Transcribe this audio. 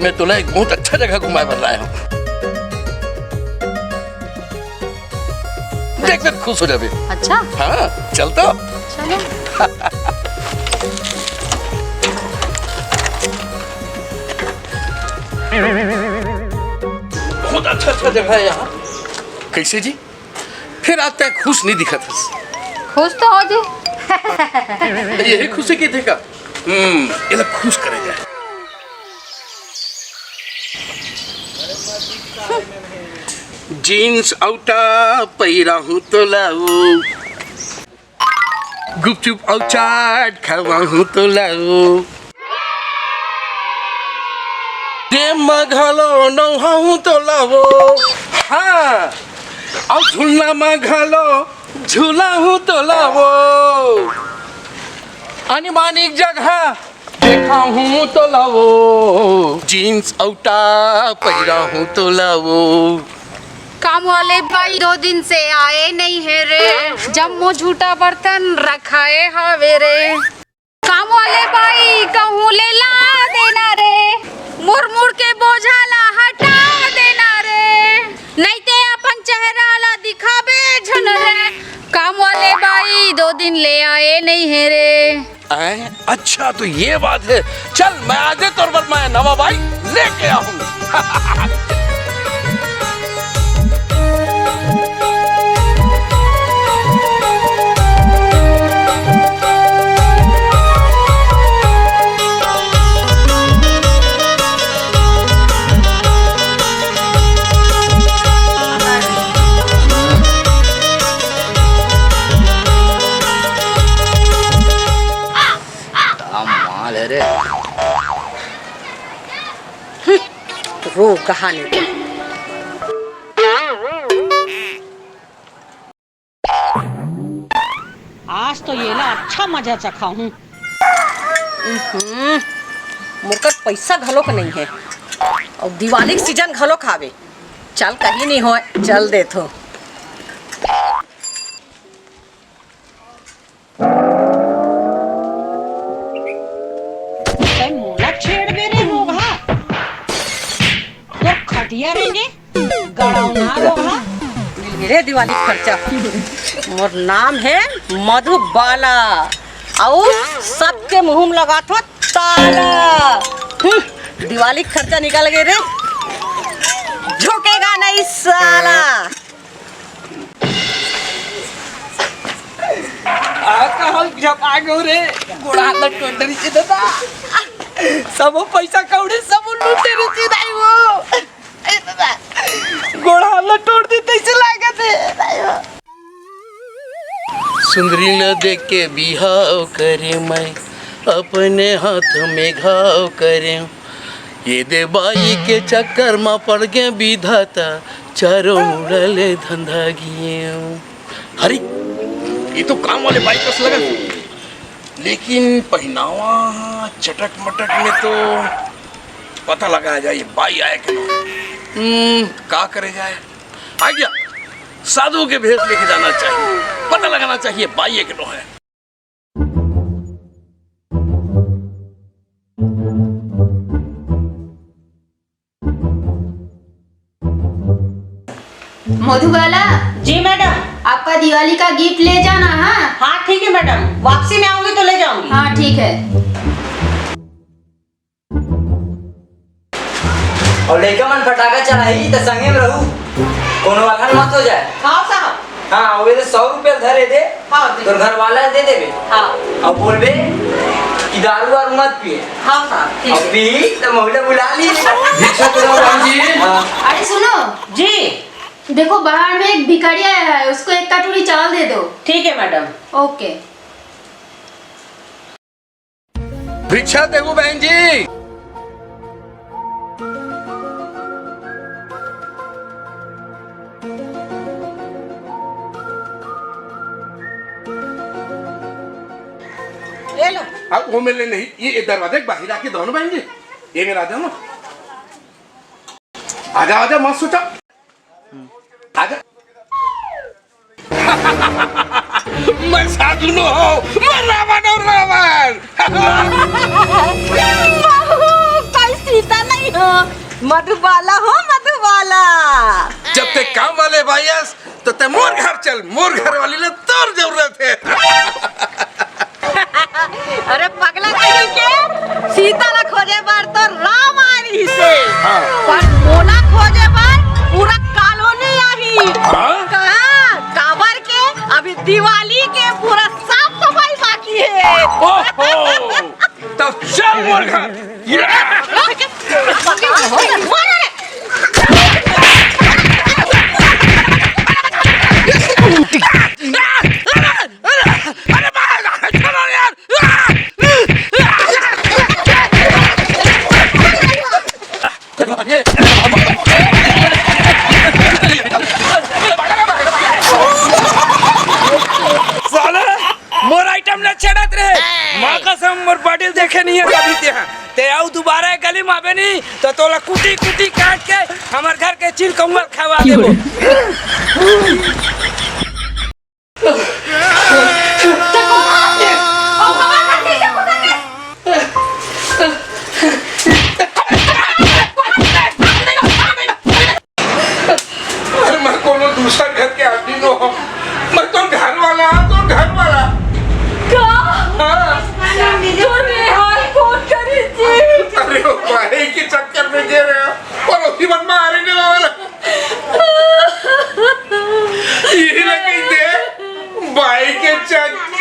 मैं तुला एक बहुत अच्छा जगह घुमाए बन रहा हूँ। देख कर खुश हो जाबे। अच्छा हाँ चल तो। चलो। बहुत अच्छा अच्छा जगह है यहाँ। कैसे जी? फिर आता है खुश नहीं दिखा था। खुश तो हो जी। यही खुशी की देखा। ये लोग खुश करेगा। जीन्स औटा पैरा हूँ तो लाओ, गुपचुप और चाट खावा हूँ तो लाओ, घालो नहाऊं तो लाओ, हाँ और झूलना में घालो झूला हूँ तो लाओ, अनिमानिक जगह देखा हूँ तो लाओ, जीन्स औटा पैरा हूँ तो लाओ। काम वाले भाई 2 दिन से आए नहीं है रे, जम्मू झूठा बर्तन रखाए हवे रे। काम वाले भाई कहूँ ले ला देना रे, मुड़ मुड़ के बोझा ला हटा देना रे, नहीं ते अपन चेहरा ला दिखाबे झन रे। काम वाले भाई 2 दिन ले आए नहीं है रे। अच्छा तो ये बात है। चल मैं आज तौर पर मैं नवा भाई लेके आऊँ। रो कहानी आज तो ये ला अच्छा मजा चखा हूँ। मुरकर पैसा घलो का नहीं है और दिवाली के सीजन घलो खावे। चल कहीं नहीं हो, चल देथो। मोला छेड़ बेरे रोगा तो खटिया रहेंगे गड़ाऊ ना रोगा। मेरे दिवाली खर्चा मोर नाम है मधुबाला और सबके मुंह में लगा थो ताला। दिवाली खर्चा निकाल गए रे, झुकेगा नहीं साला। जब आगे रे गोड़ा लटोटरी से दादा सब पैसा कौड़े सब लूटे रे चिदाई वो ए दादा गोड़ा लटोट दी तैसे लागत है। सुंदरी न देख के बिहाव करे मैं अपने हाथ में घाव करे, ये दे बाई के चक्कर में पड़ गए विधाता चारों उड़ले धंधा गिए। हरी ये तो काम वाले बाई कस लगा, लेकिन पहनावा चटक मटक में तो पता लगाया जाए बाई आए कि नहीं। का करे जाए आइडिया साधु के भेष लेके जाना चाहिए, पता लगाना चाहिए बाई है कि नहीं है। मधुबाला जी मैडम। आपका दिवाली का गिफ्ट ले जाना। हाँ हाँ ठीक है मैडम, वापसी में आऊंगी तो ले जाऊंगी। हाँ ठीक है। और लड़का मन फटाका चलाई तो संगे में रहू, कोनो वाला मत हो जाए। हाँ साहब। हाँ वे 100 रुपया धरे दे। हाँ तो घर वाला दे देबे। हाँ अब बोलबे कि दारू वारू मत पिए। हाँ साहब ठीक अब है। पी तो महिला बुला ली। अरे सुनो जी देखो, बाहर में एक भिखारी आया है, उसको 1 कटोरी चावल दे दो। ठीक है मैडम। ओके। भिक्षा देगो बहन जी। ले लो। अब वो मिलने नहीं, ये दरवाजे बाहर आके दोनों बहन जी, ये मेरा आ जाओ ना, आजा आजा मत सोचा, आजा। मैं साधु न हो, मैं रावण और रावण। कोई सीता नहीं हो। मधुबाला हो मधुबाला। जब ते काम वाले भाईस तो ते मोर घर चल, मोर घर वाली ने तोर जरूरत है। अरे पगला कहीं के सीता ला खोजे बार तो राम आई से, पर मोला खोजे बार पूरा कॉलोनी आई। कहाँ काबर के अभी दिवाली के पूरा साफ सफाई बाकी है। ओहो, तब चल मोर घर। साले मोर आइटम न छेड़त रहे। माँ कसम मोर पाटिल देखे नहीं है कभी ते आउ दोबारा गली में आवे नहीं तो तोला कुटी कुटी काट के हमार घर के चिल कौवा खवा देबो। मैं कोनो दूसरा घर के आदमी नो हो, मैं तो घर वाला, तो घर वाला। अरे वो भाई के चक्कर में गिर रहे हो और उसी मन में आ रहे हो वाला। यही लगी थे भाई के चक्कर